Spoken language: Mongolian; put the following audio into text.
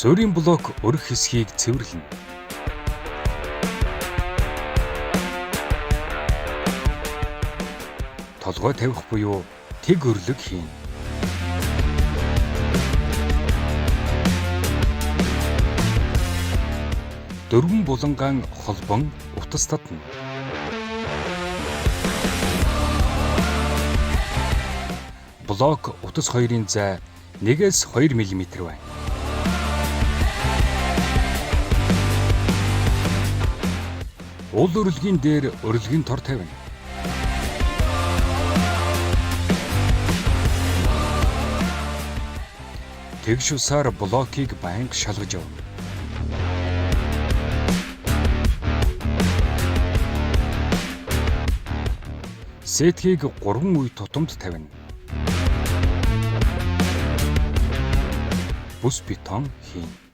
Суурийн блок өрх хэсгийг цэвэрлэнэ. Толгой тавих буюу тэг өрлөг хийнэ. Дөрвөн булангаан холбон утас татна. Блок утас 2-ын зай 1-2 мм байна. Уул өрөлгийн дээр өрөлгийн тор тавина. Тэгш усаар блокийг байнга шалгаж явна. Сетгийг 3 үе тутамд тавина. Бүс бетон хийнэ.